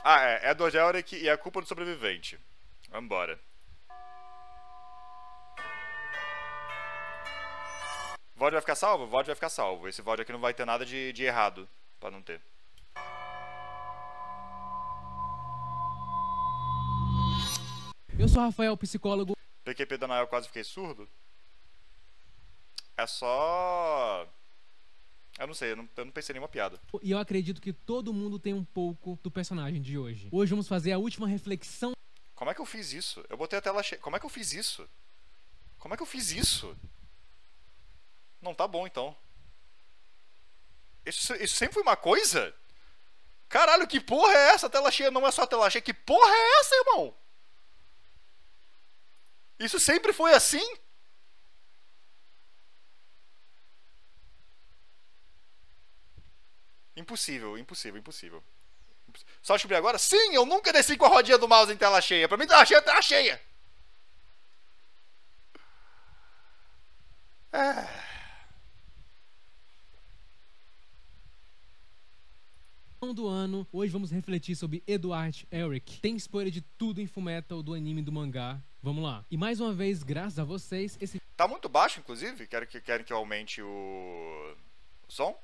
Ah, é Edward Elric e a culpa do sobrevivente. Vambora. VOD vai ficar salvo? VOD vai ficar salvo. Esse VOD aqui não vai ter nada de errado. Pra não ter. Eu sou Rafael, psicólogo. PQP da Nael, quase fiquei surdo. É só... Eu não sei, eu não pensei em nenhuma piada. E eu acredito que todo mundo tem um pouco do personagem de hoje. Hoje vamos fazer a última reflexão. Como é que eu fiz isso? Eu botei a tela cheia. Como é que eu fiz isso? Como é que eu fiz isso? Não tá bom, então. Isso sempre foi uma coisa? Caralho, que porra é essa? A tela cheia não é só a tela cheia. Que porra é essa, irmão? Isso sempre foi assim? Impossível, impossível, impossível. Só descobri agora? Sim, eu nunca desci com a rodinha do mouse em tela cheia. Pra mim, tela cheia é tela cheia. Do ano, hoje vamos refletir sobre Edward Elric. Tem spoiler de tudo em Fullmetal, do anime e do mangá. Vamos lá. E mais uma vez, graças a vocês, esse... Tá muito baixo, inclusive? Querem que eu aumente o som?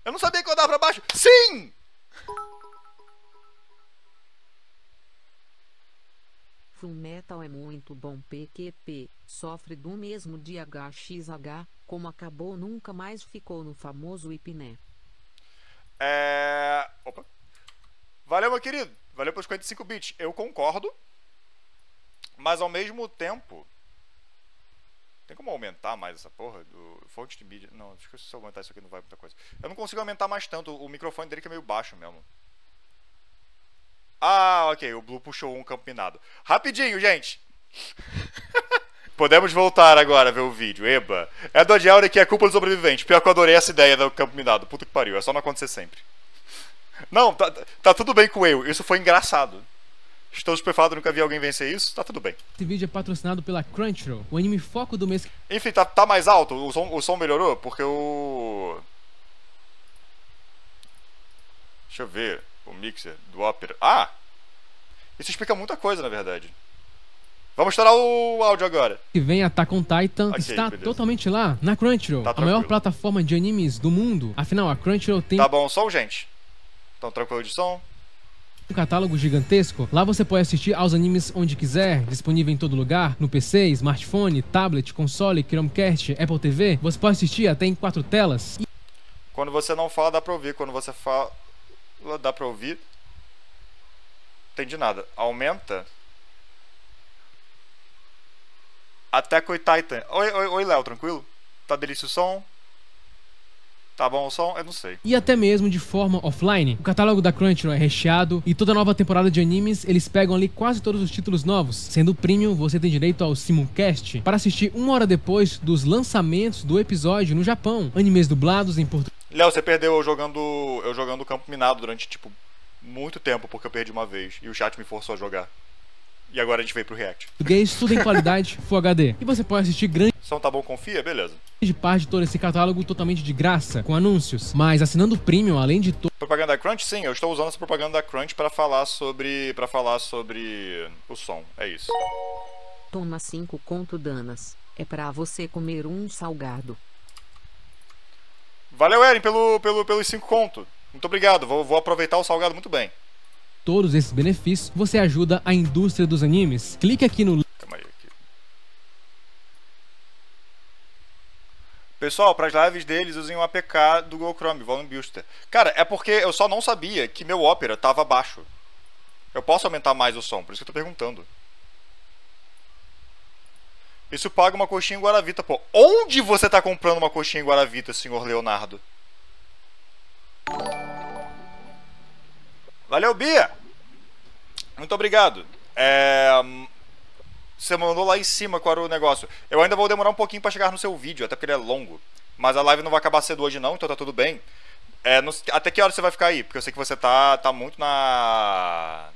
Eu não sabia que eu dava pra baixo. Sim! Fullmetal é muito bom. PQP sofre do mesmo DHXH, como acabou nunca mais ficou no famoso Ipné. Opa. Valeu, meu querido. Valeu pelos 45 bits. Eu concordo. Mas ao mesmo tempo... Tem como aumentar mais essa porra do fonte de mídia? Não, acho que se eu aumentar isso aqui não vai muita coisa. Eu não consigo aumentar mais tanto. O microfone dele que é meio baixo mesmo. Ah, ok. O Blue puxou um campo minado. Rapidinho, gente. Podemos voltar agora a ver o vídeo. Eba. É do Elric que é culpa do sobrevivente. Pior que eu adorei essa ideia do campo minado. Puta que pariu. É só não acontecer sempre. Não, tá tudo bem com eu. Isso foi engraçado. Estou estupefado, nunca vi alguém vencer isso. Tá tudo bem. Esse vídeo é patrocinado pela Crunchyroll, o anime foco do mês. Enfim, tá mais alto? O som melhorou? Porque o... Deixa eu ver. O mixer do Opera. Ah! Isso explica muita coisa, na verdade. Vamos estourar o áudio agora. Que vem Attack on Titan Ok, está beleza. totalmente lá, na Crunchyroll, Tá a maior tranquilo. plataforma de animes do mundo. Afinal, a Crunchyroll tem Tá bom o som, gente? Então tranquilo de som? um catálogo gigantesco. Lá você pode assistir aos animes onde quiser, disponível em todo lugar, no PC, smartphone, tablet, console, Chromecast, Apple TV. Você pode assistir até em 4 telas. Quando você não fala, dá pra ouvir. Quando você fala, dá pra ouvir. Entendi nada. Aumenta. Attack on Titan. Oi, Léo, tranquilo? Tá delícia o som? Tá bom o som? Eu não sei. E até mesmo de forma offline. O catálogo da Crunchyroll é recheado e toda nova temporada de animes eles pegam ali quase todos os títulos novos. Sendo premium, você tem direito ao simulcast para assistir 1 hora depois dos lançamentos do episódio no Japão. Animes dublados em português. Léo, você perdeu eu jogando Campo Minado durante, tipo, muito tempo, porque eu perdi uma vez. E o chat me forçou a jogar. E agora a gente veio pro React. Tudo em qualidade Full HD. E você pode assistir grande Som tá bom, confia? Beleza. parte de todo esse catálogo totalmente de graça, com anúncios. Mas assinando o premium, além de Propaganda da Crunch? Sim, eu estou usando essa propaganda da Crunch para falar sobre o som. É isso. Toma 5 conto danas. É pra você comer um salgado. Valeu, Eren, pelos 5 conto. Muito obrigado. Vou aproveitar o salgado muito bem. todos esses benefícios, você ajuda a indústria dos animes. Clique aqui no Calma aí, aqui. Pessoal, para as lives deles, usem o APK do Google Chrome, Volume Booster. Cara, é porque eu só não sabia que meu Opera tava baixo. Eu posso aumentar mais o som, por isso que eu tô perguntando. Isso paga uma coxinha em Guaravita, pô. Onde você tá comprando uma coxinha em Guaravita, senhor Leonardo? Valeu, Bia! Muito obrigado. Você mandou lá em cima qual era o negócio. Eu ainda vou demorar um pouquinho pra chegar no seu vídeo, até porque ele é longo. Mas a live não vai acabar cedo hoje não, então tá tudo bem. Até que hora você vai ficar aí? Porque eu sei que você tá muito na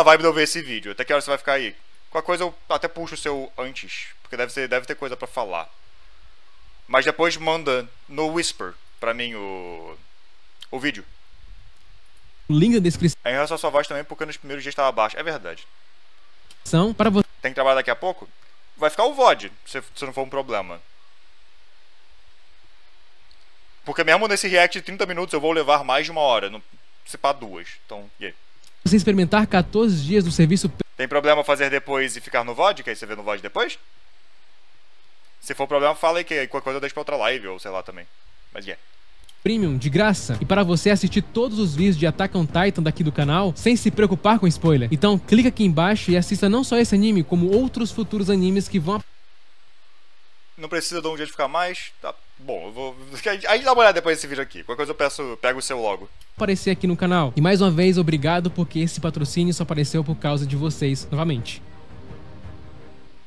vibe de eu ver esse vídeo. Até que hora você vai ficar aí? Qualquer coisa eu até puxo o seu antes, porque deve ter coisa pra falar. Mas depois manda no Whisper pra mim o vídeo. link na descrição Em relação à sua voz também, porque nos primeiros dias estava baixo. É verdade. para você. Tem que trabalhar daqui a pouco? Vai ficar o VOD, se não for um problema. Porque mesmo nesse react de 30 minutos eu vou levar mais de 1 hora, não se pá 2. Então, e aí? Você experimentar 14 dias do serviço Tem problema fazer depois e ficar no VOD? Que aí você vê no VOD depois? Se for problema, fala aí que qualquer coisa eu deixo pra outra live ou sei lá também. Mas Premium de graça e para você assistir todos os vídeos de Attack on Titan daqui do canal sem se preocupar com spoiler. Então clica aqui embaixo e assista não só esse anime, como outros futuros animes que vão não precisa de um jeito de ficar mais. Tá bom, eu vou. A gente dá uma olhada depois desse vídeo aqui. Qualquer coisa eu pego o seu logo. aparecer aqui no canal. E mais uma vez, obrigado porque esse patrocínio só apareceu por causa de vocês novamente.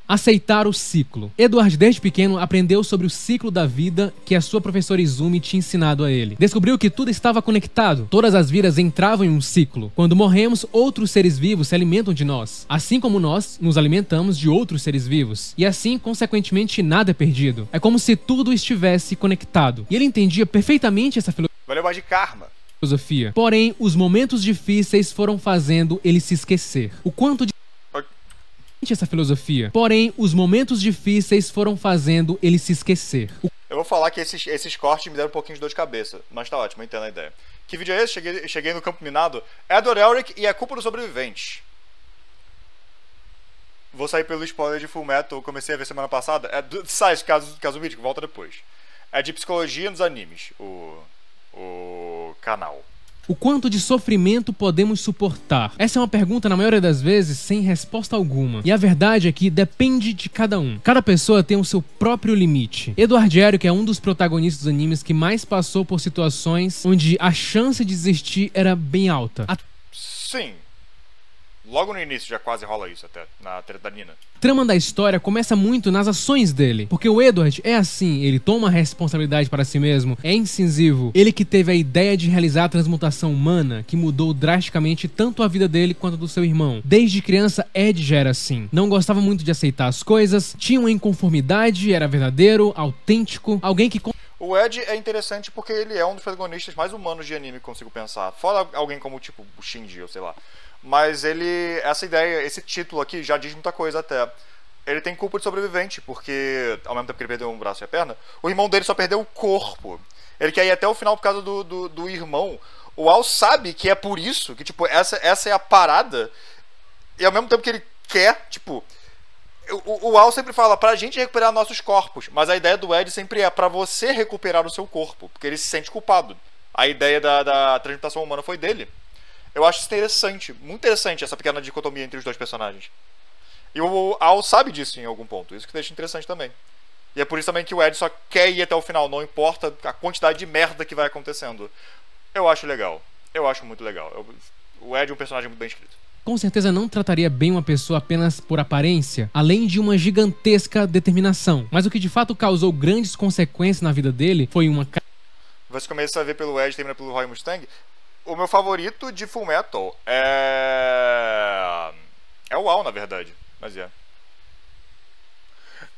Aceitar o ciclo. Edward, desde pequeno, aprendeu sobre o ciclo da vida que a sua professora Izumi tinha ensinado a ele. Descobriu que tudo estava conectado. Todas as vidas entravam em um ciclo. Quando morremos, outros seres vivos se alimentam de nós. Assim como nós nos alimentamos de outros seres vivos. E assim, consequentemente, nada é perdido. É como se tudo estivesse conectado. E ele entendia perfeitamente essa Valeu mais de karma. filosofia. Porém, os momentos difíceis foram fazendo ele se esquecer. O quanto de essa filosofia. Porém, os momentos difíceis foram fazendo ele se esquecer. Eu vou falar que esses cortes me deram um pouquinho de dor de cabeça, mas tá ótimo, eu entendo a ideia. Que vídeo é esse? Cheguei no campo minado. Edward Elric e a culpa dos sobreviventes. Vou sair pelo spoiler de Fullmetal, eu comecei a ver semana passada. Sai, caso mítico, volta depois. É de psicologia nos animes, o canal. O quanto de sofrimento podemos suportar? Essa é uma pergunta, na maioria das vezes, sem resposta alguma. E a verdade é que depende de cada um. Cada pessoa tem o seu próprio limite. Edward Elric é um dos protagonistas dos animes que mais passou por situações onde a chance de desistir era bem alta. Sim. Logo no início já quase rola isso até, na treta da Nina. A trama da história começa muito nas ações dele, porque o Edward é assim, ele toma a responsabilidade para si mesmo, é incisivo, ele que teve a ideia de realizar a transmutação humana, que mudou drasticamente tanto a vida dele quanto a do seu irmão. Desde criança, Ed já era assim, não gostava muito de aceitar as coisas, tinha uma inconformidade, era verdadeiro, autêntico, alguém que... O Ed é interessante porque ele é um dos protagonistas mais humanos de anime que consigo pensar, fora alguém como tipo o Shinji ou sei lá. Mas essa ideia, esse título aqui já diz muita coisa até. Ele tem culpa de sobrevivente, porque ao mesmo tempo que ele perdeu um braço e a perna, o irmão dele só perdeu o corpo. Ele quer ir até o final por causa do irmão. O Al sabe que é por isso, que tipo, essa é a parada. E ao mesmo tempo que ele quer, tipo... O Al sempre fala pra gente recuperar nossos corpos, mas a ideia do Ed sempre é pra você recuperar o seu corpo, porque ele se sente culpado. A ideia da transmutação humana foi dele. Eu acho isso interessante, muito interessante essa pequena dicotomia entre os dois personagens. E o Al sabe disso em algum ponto, isso que deixa interessante também. E é por isso também que o Ed só quer ir até o final, não importa a quantidade de merda que vai acontecendo. Eu acho legal, eu acho muito legal. O Ed é um personagem muito bem escrito. Com certeza não trataria bem uma pessoa apenas por aparência, além de uma gigantesca determinação. Mas o que de fato causou grandes consequências na vida dele foi uma... Você começa a ver pelo Ed e termina pelo Roy Mustang. O meu favorito de Fullmetal é o Al, na verdade. Mas é.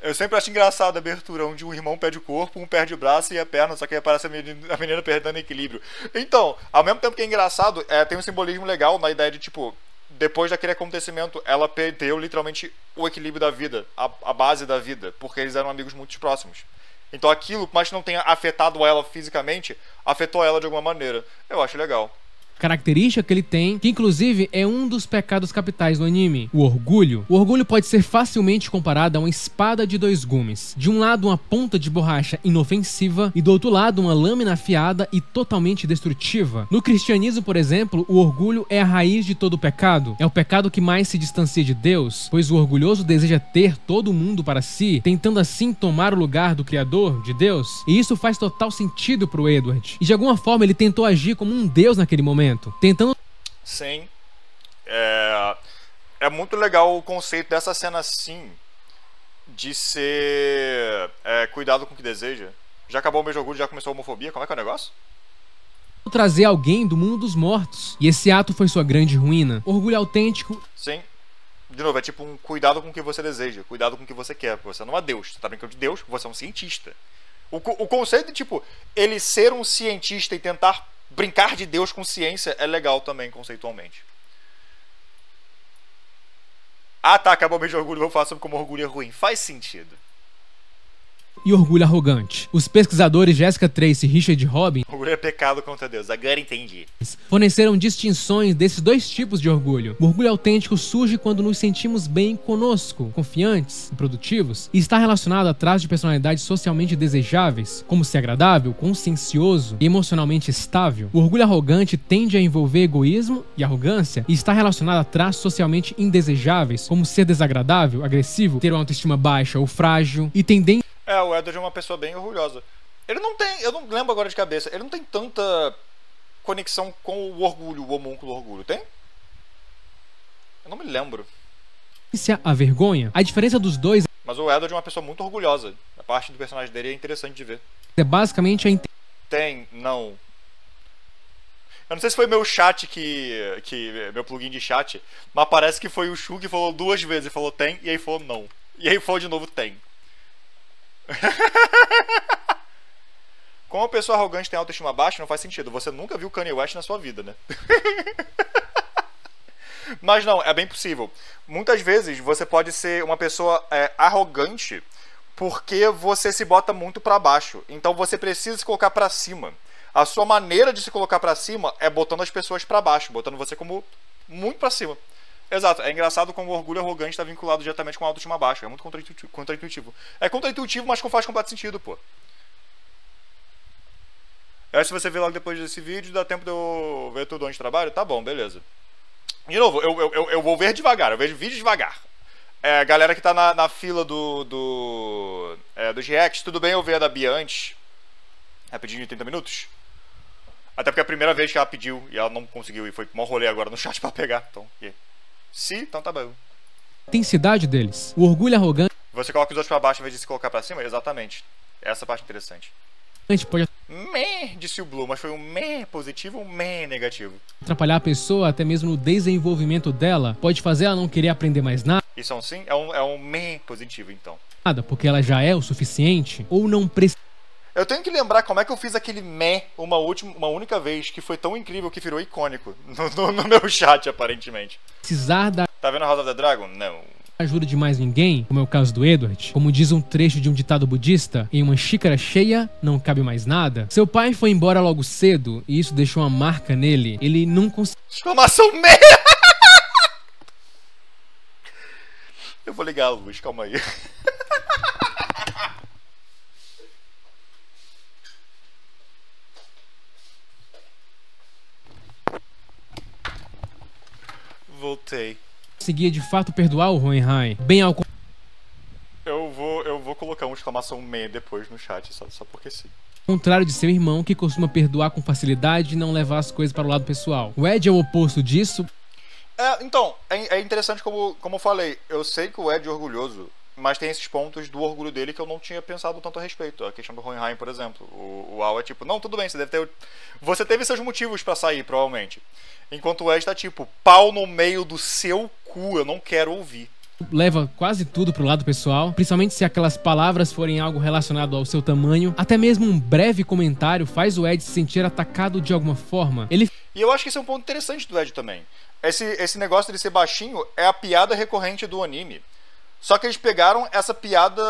Eu sempre acho engraçado a abertura onde um irmão perde o corpo, um perde o braço e a perna, só que aí aparece a menina perdendo equilíbrio. Então, ao mesmo tempo que é engraçado, tem um simbolismo legal na ideia de, tipo, depois daquele acontecimento, ela perdeu literalmente o equilíbrio da vida, a base da vida, porque eles eram amigos muito próximos. Então aquilo, por mais que não tenha afetado ela fisicamente, afetou ela de alguma maneira. Eu acho legal. Característica que ele tem, que inclusive é um dos pecados capitais do anime, o orgulho. O orgulho pode ser facilmente comparado a uma espada de 2 gumes. De um lado, uma ponta de borracha inofensiva e do outro lado, uma lâmina afiada e totalmente destrutiva. No cristianismo, por exemplo, o orgulho é a raiz de todo o pecado. É o pecado que mais se distancia de Deus, pois o orgulhoso deseja ter todo o mundo para si, tentando assim tomar o lugar do Criador, de Deus. E isso faz total sentido pro Edward. E de alguma forma ele tentou agir como um deus naquele momento. Tentando... Sim. É muito legal o conceito dessa cena assim, de ser cuidado com o que deseja. Já acabou o meu orgulho, já começou a homofobia. Como é que é o negócio? Trazer alguém do mundo dos mortos. E esse ato foi sua grande ruína. Orgulho autêntico. Sim. De novo, é tipo um cuidado com o que você deseja, cuidado com o que você quer. Você não é Deus, você tá brincando de Deus, você é um cientista. O conceito de, tipo, ele ser um cientista e tentar brincar de Deus com ciência é legal também, conceitualmente. Ah tá, acabou o mês de orgulho, vou falar sobre como orgulho é ruim. Faz sentido. E orgulho arrogante. Os pesquisadores Jessica Tracy e Richard Robbins Orgulho é pecado contra Deus, agora entendi. forneceram distinções desses dois tipos de orgulho. O orgulho autêntico surge quando nos sentimos bem conosco, confiantes e produtivos, e está relacionado a traços de personalidade socialmente desejáveis, como ser agradável, consciencioso e emocionalmente estável. O orgulho arrogante tende a envolver egoísmo e arrogância e está relacionado a traços socialmente indesejáveis, como ser desagradável, agressivo, ter uma autoestima baixa ou frágil, e tendência O Edward é uma pessoa bem orgulhosa. Ele não tem, eu não lembro agora de cabeça, ele não tem tanta conexão com o orgulho, o homúnculo orgulho, tem? Eu não me lembro. a vergonha. A diferença dos dois Mas o Edward é uma pessoa muito orgulhosa. A parte do personagem dele é interessante de ver. é basicamente a Tem, não. Eu não sei se foi meu chat meu plugin de chat, mas parece que foi o Shu que falou 2 vezes, falou tem, e aí falou não. E aí falou de novo tem. Como uma pessoa arrogante tem autoestima baixa, não faz sentido. Você nunca viu Kanye West na sua vida, né? Mas não, é bem possível. Muitas vezes você pode ser uma pessoa arrogante porque você se bota muito pra baixo. Então você precisa se colocar pra cima. A sua maneira de se colocar pra cima é botando as pessoas pra baixo, botando você como muito pra cima. Exato, é engraçado como o orgulho arrogante está vinculado diretamente com a autoestima baixa. É muito contraintuitivo. É contraintuitivo, mas não faz completo sentido, pô. Aí se você ver logo depois desse vídeo, dá tempo de eu ver tudo onde trabalho? Tá bom, beleza. De novo, eu vou ver devagar, eu vejo vídeo devagar. Galera que tá na fila dos reacts, tudo bem eu ver a da Bia antes? Rapidinho de 30 minutos? Até porque é a primeira vez que ela pediu e ela não conseguiu, e foi mó rolê agora no chat pra pegar. Então, então tá bom. intensidade deles. O orgulho arrogante Você coloca os outros pra baixo em vez de se colocar pra cima? Exatamente. Essa parte é interessante. pode Meh, disse o Blue, mas foi um meh positivo ou um meh negativo? atrapalhar a pessoa até mesmo no desenvolvimento dela, pode fazer ela não querer aprender mais Isso é um sim? É um meh positivo, então. nada, porque ela já é o suficiente, ou não Eu tenho que lembrar como é que eu fiz aquele meh uma única vez, que foi tão incrível que virou icônico no meu chat, aparentemente. precisar da Tá vendo a House of the Dragon? Não. ajuda de mais ninguém, como é o caso do Edward. Como diz um trecho de um ditado budista, em uma xícara cheia não cabe mais nada. Seu pai foi embora logo cedo e isso deixou uma marca nele. Ele não conseguiu Exclamação meh! Eu vou ligar a luz, calma aí. Voltei. de fato perdoar o Hohenheim. Bem ao Eu vou colocar uma exclamação meh depois no chat, só porque sim. contrário de seu irmão, que costuma perdoar com facilidade e não levar as coisas para o lado pessoal. O Ed é o oposto disso. Então, é interessante como eu falei. Eu sei que o Ed é orgulhoso, mas tem esses pontos do orgulho dele que eu não tinha pensado tanto a respeito. A questão do Hohenheim, por exemplo. O Al é tipo, não, tudo bem, você teve seus motivos pra sair, provavelmente. Enquanto o Ed tá tipo, pau no meio do seu cu, eu não quero ouvir. Leva quase tudo pro lado pessoal, principalmente se aquelas palavras forem algo relacionado ao seu tamanho. Até mesmo um breve comentário faz o Ed se sentir atacado de alguma forma. E eu acho que esse é um ponto interessante do Ed também. Esse negócio de ser baixinho é a piada recorrente do anime. Só que eles pegaram essa piada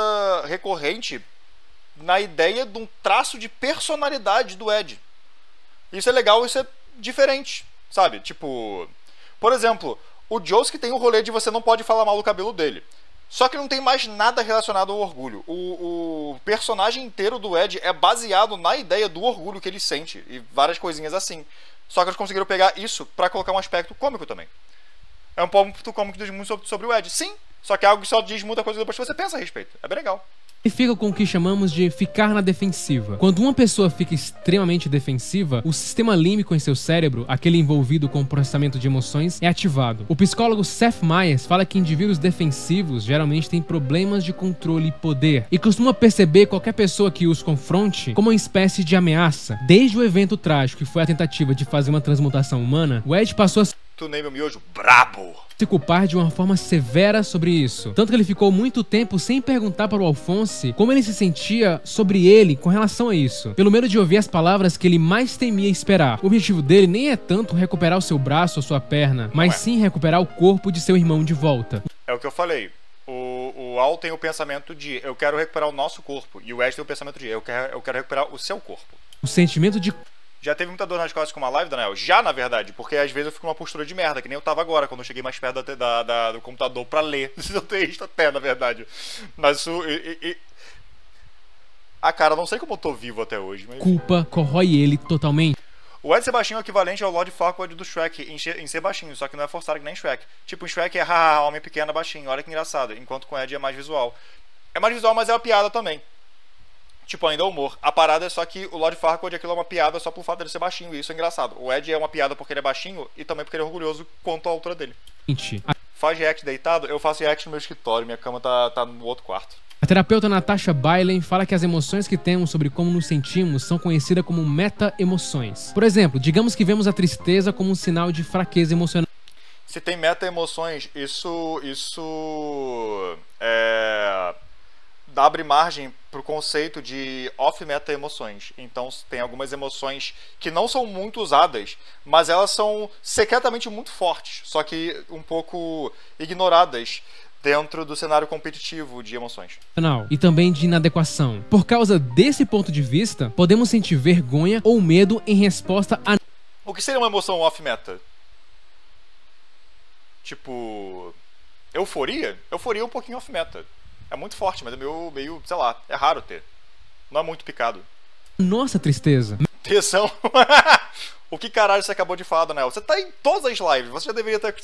recorrente na ideia de um traço de personalidade do Ed. Isso é legal, isso é diferente, sabe? Tipo, por exemplo, o Josuke tem o rolê de você não pode falar mal do cabelo dele. Só que não tem mais nada relacionado ao orgulho. O personagem inteiro do Ed é baseado na ideia do orgulho que ele sente. E várias coisinhas assim. Só que eles conseguiram pegar isso pra colocar um aspecto cômico também. É um ponto cômico que diz muito sobre o Ed. Sim, só que é algo que só diz muita coisa depois que você pensa a respeito. É bem legal. fica com o que chamamos de ficar na defensiva. Quando uma pessoa fica extremamente defensiva, o sistema límbico em seu cérebro, aquele envolvido com o processamento de emoções, é ativado. O psicólogo Seth Meyers fala que indivíduos defensivos geralmente têm problemas de controle e poder, e costuma perceber qualquer pessoa que os confronte como uma espécie de ameaça. Desde o evento trágico que foi a tentativa de fazer uma transmutação humana, o Ed passou a tunei meu miojo brabo. Se culpar de uma forma severa sobre isso. Tanto que ele ficou muito tempo sem perguntar para o Alphonse como ele se sentia sobre ele com relação a isso. Pelo medo de ouvir as palavras que ele mais temia esperar. O objetivo dele nem é tanto recuperar o seu braço ou sua perna, mas sim recuperar o corpo de seu irmão de volta. É o que eu falei. O Al tem o pensamento de eu quero recuperar o nosso corpo. E o Ed tem o pensamento de eu quero recuperar o seu corpo. O sentimento de... Já teve muita dor nas costas com uma live, Daniel? Já, na verdade, porque às vezes eu fico numa postura de merda, que nem eu tava agora, quando eu cheguei mais perto do computador pra ler. Eu tenho isso até, na verdade. Mas isso... Ah, cara, não sei como eu tô vivo até hoje. Mas... Culpa corrói ele totalmente. O Ed ser baixinho é equivalente ao Lord Farquaad do Shrek em ser baixinho, só que não é forçado que nem Shrek. Tipo, em Shrek é haha, homem pequeno baixinho, olha que engraçado. Enquanto com o Ed é mais visual. É mais visual, mas é uma piada também. Tipo, ainda é humor. A parada é só que o Lord Farquaad, aquilo é uma piada só por fato dele ser baixinho, e isso é engraçado. O Ed é uma piada porque ele é baixinho e também porque ele é orgulhoso quanto à altura dele. Faz react deitado? Eu faço react no meu escritório, minha cama tá no outro quarto. A terapeuta Natasha Bailen fala que as emoções que temos sobre como nos sentimos são conhecidas como meta-emoções. Por exemplo, digamos que vemos a tristeza como um sinal de fraqueza emocional. Se tem meta-emoções, isso abre margem para o conceito de off-meta-emoções. Então, tem algumas emoções que não são muito usadas, mas elas são secretamente muito fortes, só que um pouco ignoradas dentro do cenário competitivo de emoções. E também de inadequação. Por causa desse ponto de vista, podemos sentir vergonha ou medo em resposta a... O que seria uma emoção off-meta? Tipo... Euforia? Euforia é um pouquinho off-meta. É muito forte, mas é meio, sei lá, é raro ter. Não é muito picado. Nossa, tristeza. Tesão. O que caralho você acabou de falar, Daniel? Você tá em todas as lives, você já deveria ter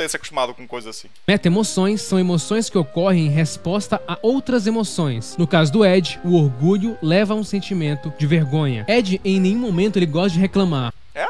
se acostumado com coisas assim. Meta-emoções são emoções que ocorrem em resposta a outras emoções. No caso do Ed, o orgulho leva a um sentimento de vergonha. Ed, em nenhum momento, ele gosta de reclamar. É?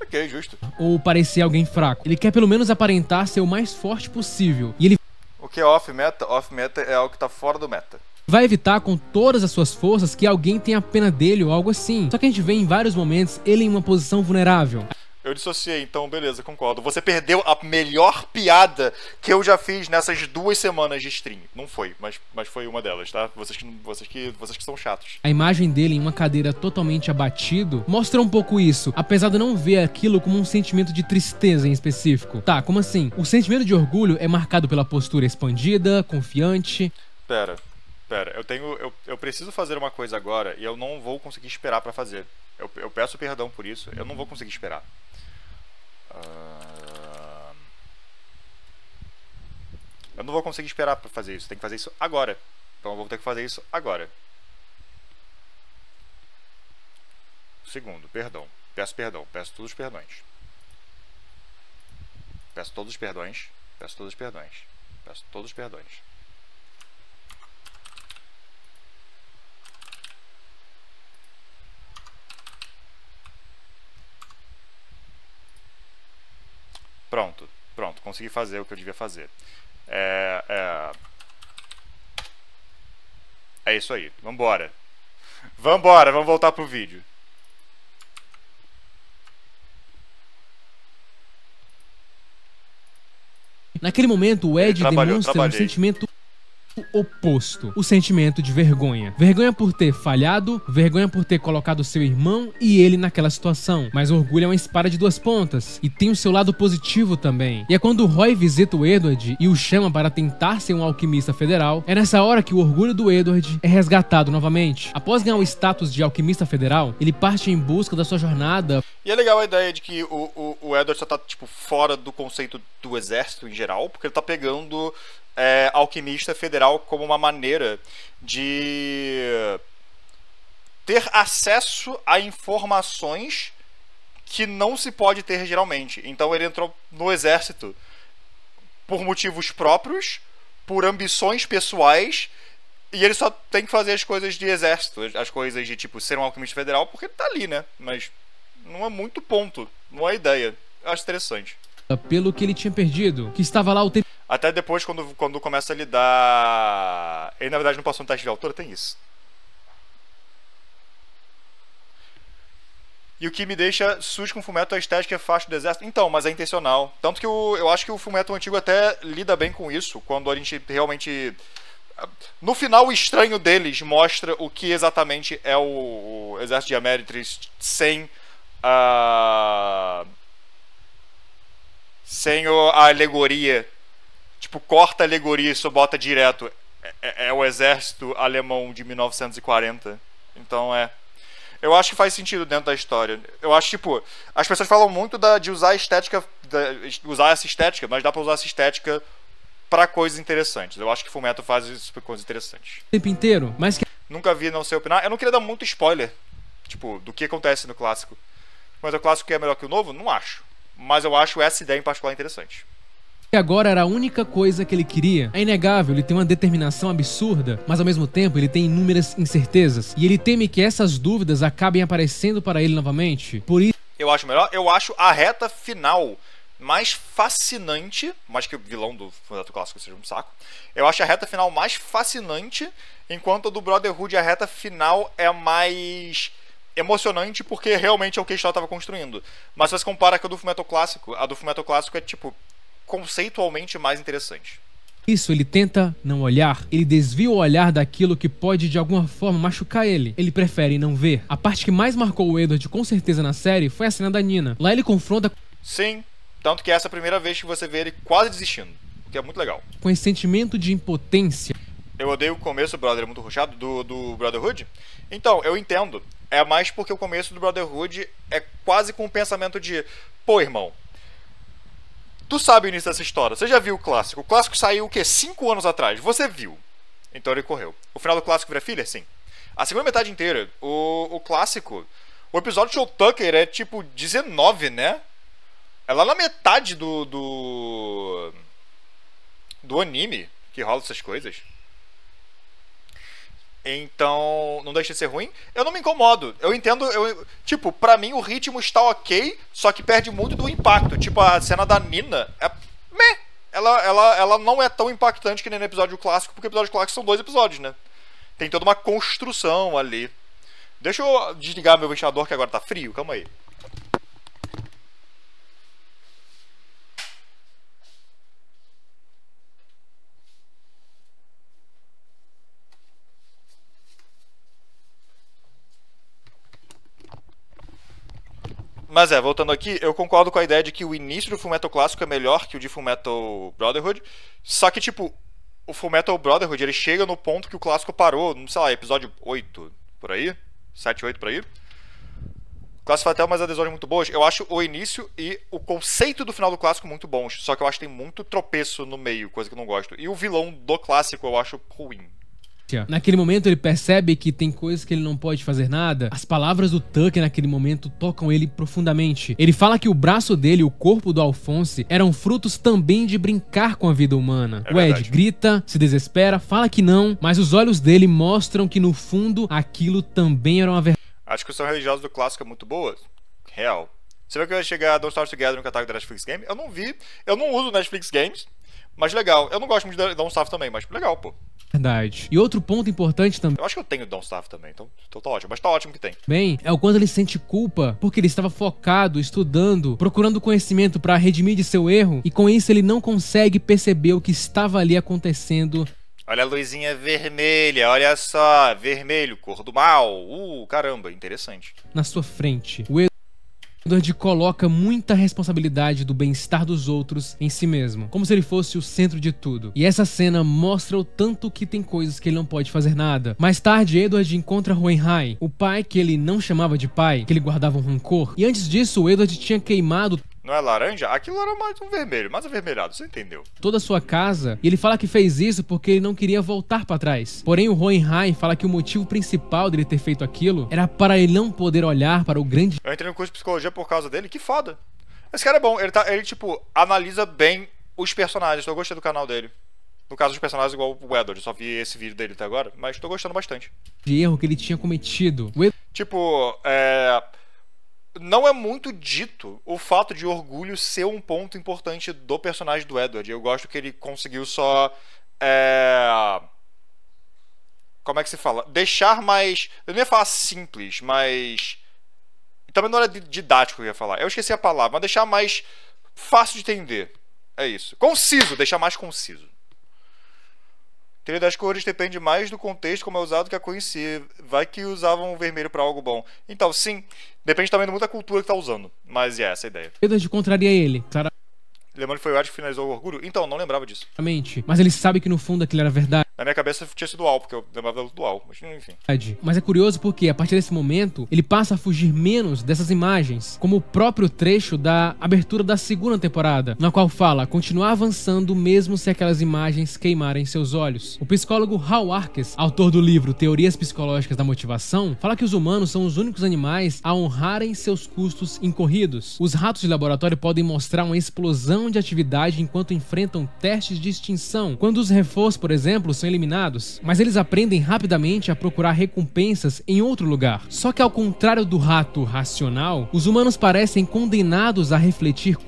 Ok, justo. Ou parecer alguém fraco. Ele quer pelo menos aparentar ser o mais forte possível. E ele... O que é off-meta? Off-meta é algo que tá fora do meta. Vai evitar com todas as suas forças que alguém tenha pena dele ou algo assim. Só que a gente vê em vários momentos ele em uma posição vulnerável. Eu dissociei, então beleza, concordo. Você perdeu a melhor piada que eu já fiz nessas 2 semanas de stream. Não foi, mas foi uma delas, tá? Vocês que são chatos. A imagem dele em uma cadeira totalmente abatido mostra um pouco isso, apesar de não ver aquilo como um sentimento de tristeza em específico. Tá, como assim? O sentimento de orgulho é marcado pela postura expandida, confiante... Pera, eu preciso fazer uma coisa agora e eu não vou conseguir esperar pra fazer. Eu peço perdão por isso, eu não vou conseguir esperar. Eu não vou conseguir esperar pra fazer isso, tem que fazer isso agora. Então eu vou ter que fazer isso agora. Segundo, perdão. Peço perdão, peço todos os perdões. Peço todos os perdões, peço todos os perdões, peço todos os perdões. Pronto, consegui fazer o que eu devia fazer. É isso aí, vambora. Vamos voltar pro vídeo. Naquele momento, o Ed demonstra um sentimento oposto, o sentimento de vergonha. Vergonha por ter falhado, vergonha por ter colocado seu irmão e ele naquela situação. Mas o orgulho é uma espada de 2 pontas e tem o seu lado positivo também. E é quando o Roy visita o Edward e o chama para tentar ser um alquimista federal, é nessa hora que o orgulho do Edward é resgatado novamente. Após ganhar o status de alquimista federal, ele parte em busca da sua jornada. E é legal a ideia de que o Edward só tá tipo fora do conceito do exército em geral, porque ele tá pegando alquimista federal como uma maneira de ter acesso a informações que não se pode ter geralmente. Então ele entrou no exército por motivos próprios, por ambições pessoais, e ele só tem que fazer as coisas de exército, as coisas de tipo ser um alquimista federal, porque ele tá ali, né? Mas não é muito ponto, não é ideia. Eu acho interessante. Pelo que ele tinha perdido, que estava lá o tempo. Até depois, quando começa a lidar... Ele, na verdade, não passou no teste de altura, tem isso. E o que me deixa sujo com o Fullmetal é a estética faixa do exército. Então, mas é intencional. Tanto que eu acho que o Fullmetal antigo até lida bem com isso, quando a gente realmente... No final, o estranho deles mostra o que exatamente é o exército de Ameritrix sem a alegoria. Tipo, corta a alegoria e só bota direto. É o exército alemão de 1940. Então eu acho que faz sentido dentro da história. Eu acho, tipo, as pessoas falam muito de usar a estética, usar essa estética, mas dá pra usar essa estética pra coisas interessantes. Eu acho que Fullmetal faz isso pra coisas interessantes. O tempo inteiro, mas que... Nunca vi, não sei opinar. Eu não queria dar muito spoiler, tipo, do que acontece no clássico. Mas o clássico é melhor que o novo? Não acho. Mas eu acho essa ideia em particular interessante. agora era a única coisa que ele queria. É inegável, ele tem uma determinação absurda, mas ao mesmo tempo ele tem inúmeras incertezas. E ele teme que essas dúvidas acabem aparecendo para ele novamente. Por isso... Eu acho melhor. Eu acho a reta final mais fascinante, mais que o vilão do Fullmetal Clássico seja um saco. Eu acho a reta final mais fascinante, enquanto a do Brotherhood a reta final é mais emocionante, porque realmente é o que a história estava construindo. Mas se você compara com a do Fullmetal Clássico, a do Fullmetal Clássico é, tipo, conceitualmente mais interessante. Isso, ele tenta não olhar, ele desvia o olhar daquilo que pode de alguma forma machucar ele. Ele prefere não ver. A parte que mais marcou o Edward com certeza na série foi a cena da Nina. Lá ele confronta... Sim, tanto que essa é a primeira vez que você vê ele quase desistindo, o que é muito legal. Com esse sentimento de impotência. Eu odeio o começo, brother, é muito rushado, do Brotherhood. Então, eu entendo. É mais porque o começo do Brotherhood é quase com o pensamento de... Pô, irmão, tu sabe o início dessa história, você já viu o clássico. O clássico saiu, o quê? 5 anos atrás. Você viu. Então ele correu. O final do clássico vira filler? Sim. A segunda metade inteira, o clássico... O episódio de Show Tucker é tipo 19, né? É lá na metade do anime que rola essas coisas. Então, não deixa de ser ruim. Eu não me incomodo. Eu entendo, tipo, pra mim o ritmo está ok, só que perde muito do impacto. Tipo, a cena da Nina é... Meh. Ela não é tão impactante que nem no episódio clássico, porque o episódio clássico são 2 episódios, né? Tem toda uma construção ali. Deixa eu desligar meu ventilador que agora tá frio, calma aí. Mas voltando aqui, eu concordo com a ideia de que o início do Fullmetal Clássico é melhor que o de Fullmetal Brotherhood. Só que, tipo, o Fullmetal Brotherhood, ele chega no ponto que o clássico parou, não sei lá, episódio 8, por aí? 7, 8, por aí? O clássico faz até umas adesões muito boas. Eu acho o início e o conceito do final do clássico muito bons. Só que eu acho que tem muito tropeço no meio, coisa que eu não gosto. E o vilão do clássico eu acho ruim. Naquele momento ele percebe que tem coisas que ele não pode fazer nada. As palavras do Tucker naquele momento tocam ele profundamente. Ele fala que o braço dele e o corpo do Alphonse eram frutos também de brincar com a vida humana. O Ed grita, se desespera, fala que não, mas os olhos dele mostram que no fundo aquilo também era uma verdade. A discussão religiosa do clássico é muito boa. Real. Você viu que vai chegar Don't Starve Together no catálogo da Netflix Game? Eu não vi. Eu não uso Netflix Games. Mas legal. Eu não gosto muito de Don't Starve também, mas legal, pô. Verdade. E outro ponto importante também... Eu acho que eu tenho Don't Starve também, então tá ótimo. Mas tá ótimo que tem. Bem, é o quanto ele sente culpa, porque ele estava focado, estudando, procurando conhecimento para redimir de seu erro, e com isso ele não consegue perceber o que estava ali acontecendo. Olha a luzinha vermelha, olha só, vermelho, cor do mal. Caramba, interessante. Na sua frente. O Edward coloca muita responsabilidade do bem-estar dos outros em si mesmo, como se ele fosse o centro de tudo. E essa cena mostra o tanto que tem coisas que ele não pode fazer nada. Mais tarde, Edward encontra Hohenheim, o pai que ele não chamava de pai, que ele guardava um rancor. E antes disso, o Edward tinha queimado... Não é laranja? Aquilo era mais um vermelho, mais avermelhado, você entendeu? Toda a sua casa, e ele fala que fez isso porque ele não queria voltar pra trás. Porém, o Hohenheim fala que o motivo principal dele ter feito aquilo era para ele não poder olhar para o grande... Eu entrei no curso de psicologia por causa dele, que foda. Esse cara é bom, ele tipo, analisa bem os personagens, eu gostei do canal dele. No caso dos personagens igual o Edward, eu só vi esse vídeo dele até agora, mas tô gostando bastante. De erro que ele tinha cometido. Tipo, não é muito dito o fato de orgulho ser um ponto importante do personagem do Edward. Eu gosto que ele conseguiu só... Como é que se fala? Deixar mais... Eu não ia falar simples, mas... Também não era didático que eu ia falar. Eu esqueci a palavra, mas deixar mais fácil de entender. É isso. Conciso, deixar mais conciso. A teoria das cores depende mais do contexto como é usado que a cor em si. Vai que usavam o vermelho para algo bom. Então, sim, depende também de muita cultura que tá usando. Mas é essa a ideia. Edward contraria ele, Lembrando que foi o Ed que finalizou o orgulho? Então, não lembrava disso. claramente. Mas ele sabe que no fundo aquilo era verdade. Na minha cabeça tinha sido Al, porque eu lembrava da luta do Al. Mas enfim. Mas é curioso porque, a partir desse momento, ele passa a fugir menos dessas imagens, como o próprio trecho da abertura da segunda temporada, na qual fala continuar avançando mesmo se aquelas imagens queimarem seus olhos. O psicólogo Hal Arkes, autor do livro Teorias Psicológicas da Motivação, fala que os humanos são os únicos animais a honrarem seus custos incorridos. Os ratos de laboratório podem mostrar uma explosão de atividade enquanto enfrentam testes de extinção, quando os reforços, por exemplo, são eliminados, mas eles aprendem rapidamente a procurar recompensas em outro lugar. Só que ao contrário do rato racional, os humanos parecem condenados a refletir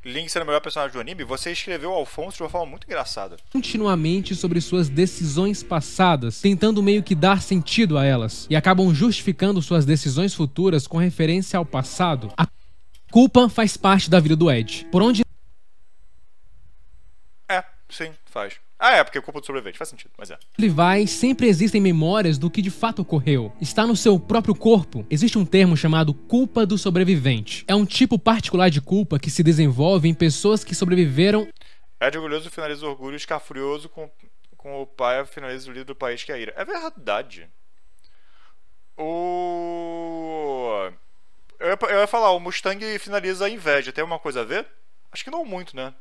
Link sendo o melhor personagem do anime, você escreveu o Alphonse de uma forma muito engraçada. continuamente sobre suas decisões passadas, tentando meio que dar sentido a elas, e acabam justificando suas decisões futuras com referência ao passado. A culpa faz parte da vida do Ed. Por onde Sim, faz. Ah, é, porque é culpa do sobrevivente, faz sentido, mas é. ele vai, sempre existem memórias do que de fato ocorreu. Está no seu próprio corpo. Existe um termo chamado culpa do sobrevivente. É um tipo particular de culpa que se desenvolve em pessoas que sobreviveram. Ed orgulhoso finaliza o orgulho, Scar furioso com o pai finaliza o líder do país que é a ira. É verdade. Eu ia falar, o Mustang finaliza a inveja. Tem alguma coisa a ver? Acho que não muito, né?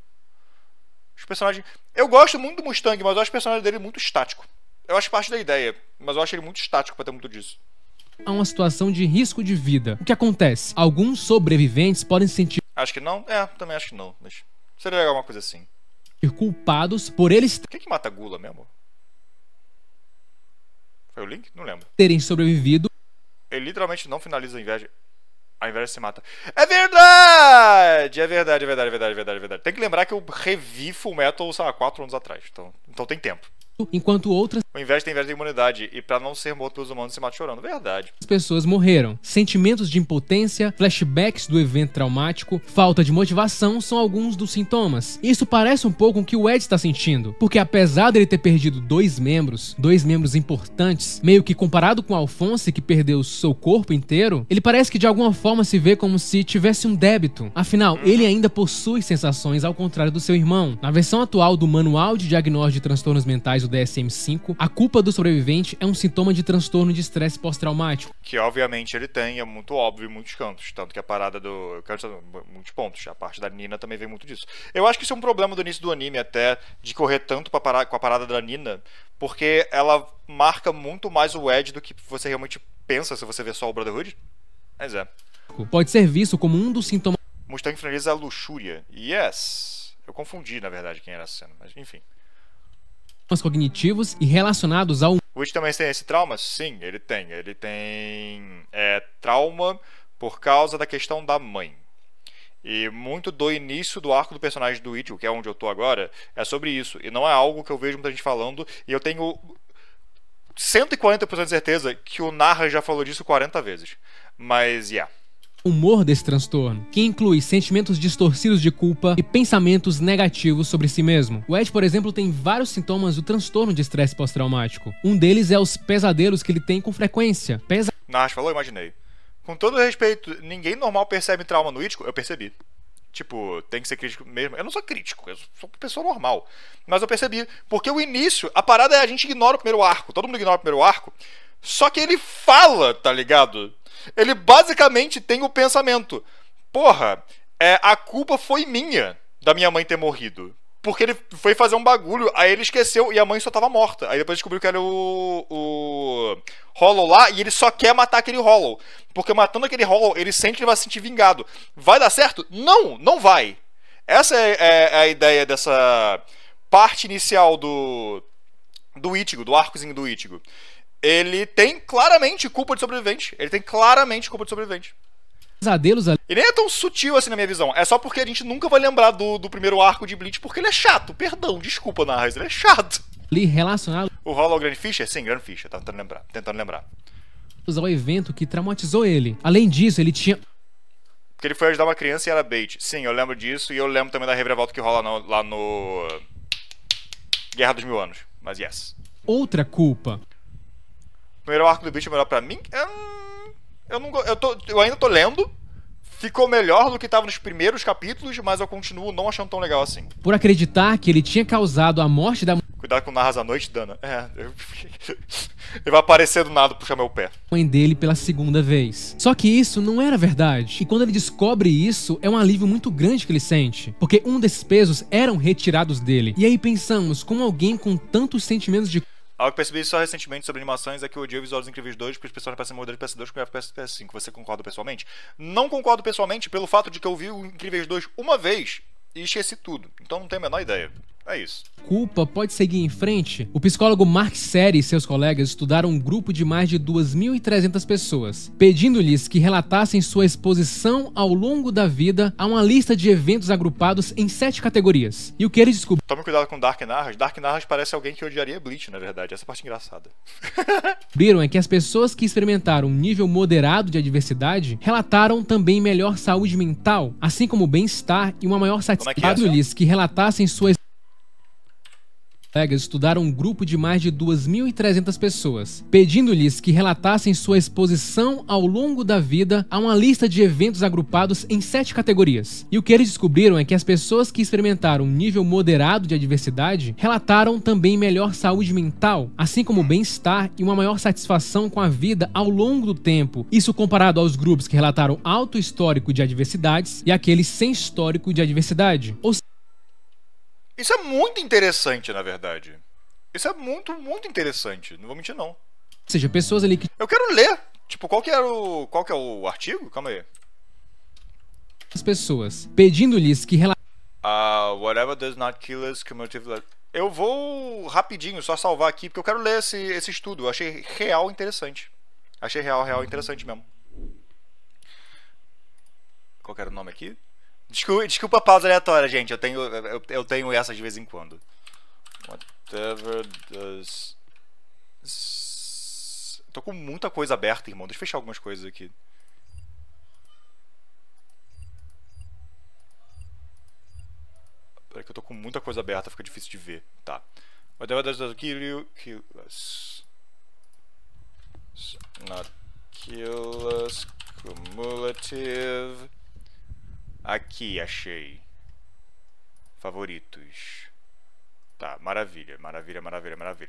Os personagens... Eu gosto muito do Mustang, mas eu acho o personagem dele muito estático. Eu acho parte da ideia, mas eu acho ele muito estático pra ter muito disso. A uma situação de risco de vida. O que acontece? Alguns sobreviventes podem se sentir Acho que não? É, também acho que não. Mas seria legal uma coisa assim. culpados por eles Quem que mata a Gula mesmo? Foi o Link? Não lembro. terem sobrevivido. Ele literalmente não finaliza a inveja. A inveja se mata. É verdade! É verdade, é verdade, é verdade, é verdade, é verdade. Tem que lembrar que eu revi Fullmetal, sei lá, 4 anos atrás. Então tem tempo. Enquanto outras O inveja tem inveja da imunidade. E pra não ser morto pelos humanos, se mata chorando. Verdade. pessoas morreram. Sentimentos de impotência, flashbacks do evento traumático, falta de motivação são alguns dos sintomas. Isso parece um pouco com o que o Ed está sentindo, porque apesar dele ter perdido dois membros importantes, meio que comparado com Alphonse que perdeu seu corpo inteiro, ele parece que de alguma forma se vê como se tivesse um débito. Afinal, ele ainda possui sensações ao contrário do seu irmão. Na versão atual do Manual de Diagnóstico de Transtornos Mentais do DSM-5, a culpa do sobrevivente é um sintoma de transtorno de estresse pós-traumático. Que obviamente ele tem, é muito óbvio em muitos cantos. Tanto que a parada do... Eu quero dizer, muitos pontos. A parte da Nina também vem muito disso. Eu acho que isso é um problema do início do anime até, de correr tanto com a parada da Nina, porque ela marca muito mais o Ed do que você realmente pensa se você vê só o Brotherhood. Mas é. Pode ser visto como um dos sintomas Mustang finaliza a luxúria. Yes! Eu confundi, na verdade, quem era essa cena, mas enfim. cognitivos e relacionados ao O Witch também tem esse trauma? Sim, ele tem. Ele tem trauma por causa da questão da mãe. E muito do início do arco do personagem do Witch, que é onde eu tô agora, é sobre isso. E não é algo que eu vejo muita gente falando. E eu tenho 140% de certeza que o Narra já falou disso 40 vezes. Mas, humor desse transtorno, que inclui sentimentos distorcidos de culpa e pensamentos negativos sobre si mesmo. O Ed, por exemplo, tem vários sintomas do transtorno de estresse pós-traumático. Um deles é os pesadelos que ele tem com frequência. Narra falou, eu imaginei. Com todo respeito, ninguém normal percebe trauma no Ichigo? Eu percebi. Tipo, tem que ser crítico mesmo. Eu não sou crítico, eu sou uma pessoa normal. Mas eu percebi. Porque o início, a parada é a gente ignora o primeiro arco. Todo mundo ignora o primeiro arco. Só que ele fala, tá ligado? Ele basicamente tem o pensamento: porra, a culpa foi minha da minha mãe ter morrido. Porque ele foi fazer um bagulho, aí ele esqueceu e a mãe só tava morta. Aí depois descobriu que era o Hollow lá e ele só quer matar aquele Hollow. Porque matando aquele Hollow, ele sente que ele vai se sentir vingado. Vai dar certo? Não, não vai. Essa é a ideia dessa parte inicial do Ichigo, do arcozinho do Ichigo. Ele tem claramente culpa de sobrevivente. Ele tem claramente culpa de sobrevivente. Pesadelos ali. E nem é tão sutil assim na minha visão. É só porque a gente nunca vai lembrar do primeiro arco de Bleach, porque ele é chato. Perdão, desculpa, Narras, ele é chato. Relacionado O Hollow Grand Fisher? Sim, Grand Fisher, tá tentando lembrar. ao evento que traumatizou ele. Além disso, ele tinha Porque ele foi ajudar uma criança e era bait. Sim, eu lembro disso e eu lembro também da reviravolta que rola lá no Guerra dos Mil Anos. Mas yes. outra culpa. O primeiro arco do Bleach é melhor pra mim? Eu ainda tô lendo. Ficou melhor do que tava nos primeiros capítulos, mas eu continuo não achando tão legal assim. Por acreditar que ele tinha causado a morte da Cuidado com Narras à Noite, Dana. Ele vai aparecer do nada, puxar meu pé. mãe dele pela segunda vez. Só que isso não era verdade. E quando ele descobre isso, é um alívio muito grande que ele sente. Porque um desses pesos eram retirados dele. E aí pensamos, como alguém com tantos sentimentos de Algo que percebi só recentemente sobre animações é que eu odiei o visual dos Incríveis 2 porque os personagens parecem modelo de PS2 com FPS PS5. Você concorda pessoalmente? Não concordo pessoalmente pelo fato de que eu vi o Incríveis 2 uma vez e esqueci tudo. Então não tenho a menor ideia. É isso. culpa pode seguir em frente. O psicólogo Mark Seri e seus colegas estudaram um grupo de mais de 2.300 pessoas, pedindo-lhes que relatassem sua exposição ao longo da vida a uma lista de eventos agrupados em 7 categorias. E o que eles descobriram Tome cuidado com Dark Narras. Dark Narras parece alguém que odiaria Bleach, na verdade. Essa parte é engraçada. é que as pessoas que experimentaram um nível moderado de adversidade relataram também melhor saúde mental, assim como bem-estar e uma maior satisfação. Pedindo-lhes que relatassem sua colegas estudaram um grupo de mais de 2.300 pessoas, pedindo-lhes que relatassem sua exposição ao longo da vida a uma lista de eventos agrupados em 7 categorias. E o que eles descobriram é que as pessoas que experimentaram um nível moderado de adversidade relataram também melhor saúde mental, assim como bem-estar e uma maior satisfação com a vida ao longo do tempo. Isso comparado aos grupos que relataram alto histórico de adversidades e aqueles sem histórico de adversidade. Ou Isso é muito interessante, na verdade. Isso é muito, muito interessante. Não vou mentir, não. seja, pessoas ali que Eu quero ler. Tipo, qual que é o artigo? Calma aí. as pessoas, pedindo-lhes que Whatever does not kill us, cumulative... Eu vou rapidinho só salvar aqui, porque eu quero ler esse estudo. Eu achei real interessante. Achei real interessante mesmo. Qual que era o nome aqui? Desculpa a pausa aleatória, gente. Eu tenho essa de vez em quando. Whatever does... Tô com muita coisa aberta, irmão. Deixa eu fechar algumas coisas aqui. Peraí que eu tô com muita coisa aberta, fica difícil de ver. Tá. Whatever does kill us. Not kill us. Cumulative. Aqui, achei. Favoritos. Tá, maravilha.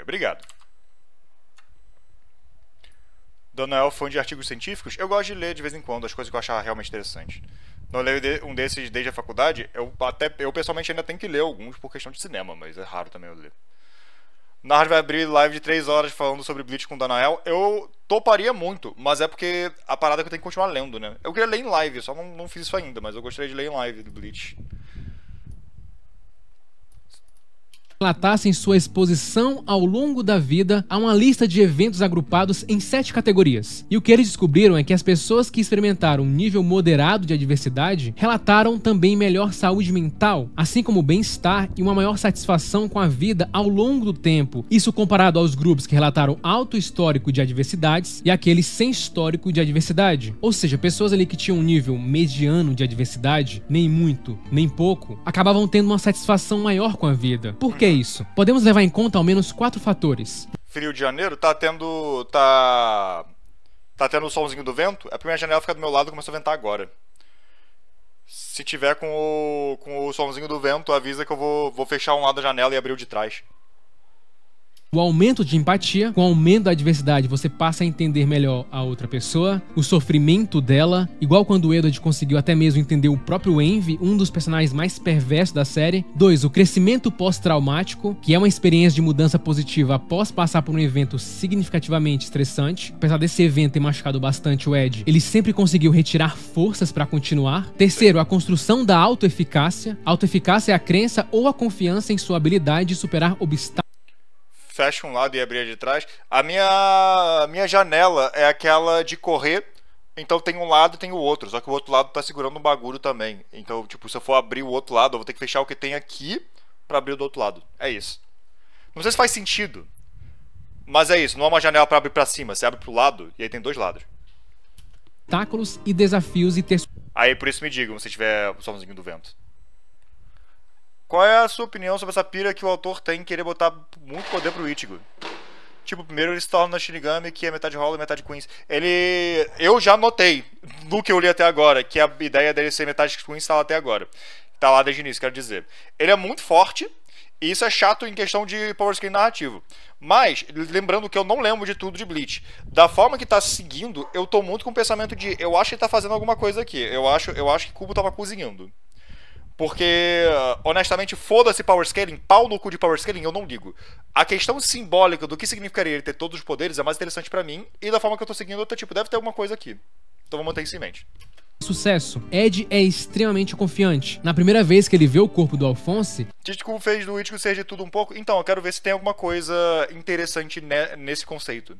Obrigado. Daniel, fã de artigos científicos? Eu gosto de ler de vez em quando as coisas que eu achava realmente interessantes. Não leio um desses desde a faculdade. Eu pessoalmente ainda tenho que ler alguns por questão de cinema, mas é raro também eu ler. Narras vai abrir live de 3 horas falando sobre Bleach com o Danael. Eu toparia muito, mas é porque a parada é que eu tenho que continuar lendo, né? Eu queria ler em live, só não fiz isso ainda, mas eu gostaria de ler em live do Bleach. relatassem sua exposição ao longo da vida a uma lista de eventos agrupados em 7 categorias. E o que eles descobriram é que as pessoas que experimentaram um nível moderado de adversidade relataram também melhor saúde mental, assim como bem-estar e uma maior satisfação com a vida ao longo do tempo. Isso comparado aos grupos que relataram alto histórico de adversidades e aqueles sem histórico de adversidade. Ou seja, pessoas ali que tinham um nível mediano de adversidade, nem muito, nem pouco, acabavam tendo uma satisfação maior com a vida. Por que isso? Podemos levar em conta ao menos 4 fatores. Frio de janeiro, tá tendo o solzinho do vento. A primeira janela fica do meu lado e começou a ventar agora. Se tiver com o solzinho do vento, avisa que eu vou fechar um lado da janela e abrir o de trás. O aumento de empatia, com o aumento da adversidade, você passa a entender melhor a outra pessoa, o sofrimento dela, igual quando o Edward conseguiu até mesmo entender o próprio Envy, um dos personagens mais perversos da série. 2. O crescimento pós-traumático, que é uma experiência de mudança positiva após passar por um evento significativamente estressante. Apesar desse evento ter machucado bastante o Ed, ele sempre conseguiu retirar forças para continuar. 3. A construção da autoeficácia. Autoeficácia é a crença ou a confiança em sua habilidade de superar obstáculos. Fecha um lado e abrir de trás. A minha janela é aquela de correr. Então tem um lado e tem o outro. Só que o outro lado tá segurando um bagulho também. Então, tipo, se eu for abrir o outro lado, eu vou ter que fechar o que tem aqui pra abrir o do outro lado. É isso. Não sei se faz sentido. Mas é isso, não é uma janela pra abrir pra cima, você abre pro lado e aí tem dois lados. Obstáculos e desafios e ter Aí por isso me digam se tiver o somzinho do vento. Qual é a sua opinião sobre essa pira que o autor tem em querer botar muito poder pro Ichigo? Tipo, primeiro ele se torna na Shinigami, que é metade Hollow e metade Queens. Eu já notei, no que eu li até agora, que a ideia dele ser metade Queens tá lá até agora. Tá lá desde o início, quero dizer. Ele é muito forte, e isso é chato em questão de power scaling narrativo. Mas, lembrando que eu não lembro de tudo de Bleach. Da forma que tá seguindo, eu tô muito com o pensamento de, eu acho que ele tá fazendo alguma coisa aqui. Eu acho que Kubo tava cozinhando. Porque, honestamente, foda-se power scaling, pau no cu de power scaling, eu não ligo. A questão simbólica do que significaria ele ter todos os poderes é mais interessante pra mim, e da forma que eu tô seguindo, eu tô tipo, deve ter alguma coisa aqui. Então vou manter isso em mente. sucesso. Ed é extremamente confiante. Na primeira vez que ele vê o corpo do Alphonse, Chichiku fez do Ichigo ser de tudo um pouco, então eu quero ver se tem alguma coisa interessante nesse conceito.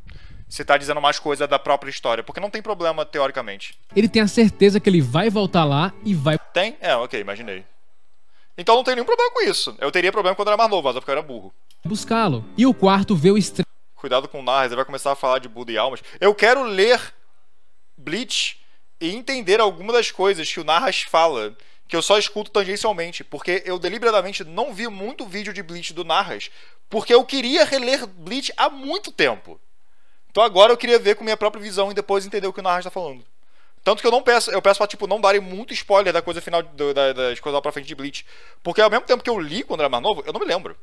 Se tá dizendo mais coisa da própria história, porque não tem problema, teoricamente. ele tem a certeza que ele vai voltar lá e vai Tem? É, ok, imaginei. Então não tem nenhum problema com isso. Eu teria problema quando eu era mais novo, mas é porque eu era burro. buscá-lo. E o quarto vê o Cuidado com o Narras, ele vai começar a falar de Buda e almas. Eu quero ler Bleach e entender algumas das coisas que o Narras fala, que eu só escuto tangencialmente, porque eu deliberadamente não vi muito vídeo de Bleach do Narras, porque eu queria reler Bleach há muito tempo. Então agora eu queria ver com minha própria visão e depois entender o que o Narras tá falando. Tanto que eu peço pra, tipo, não darem muito spoiler da coisa final, das coisas lá pra frente de Bleach. Porque ao mesmo tempo que eu li quando era mais novo, eu não me lembro.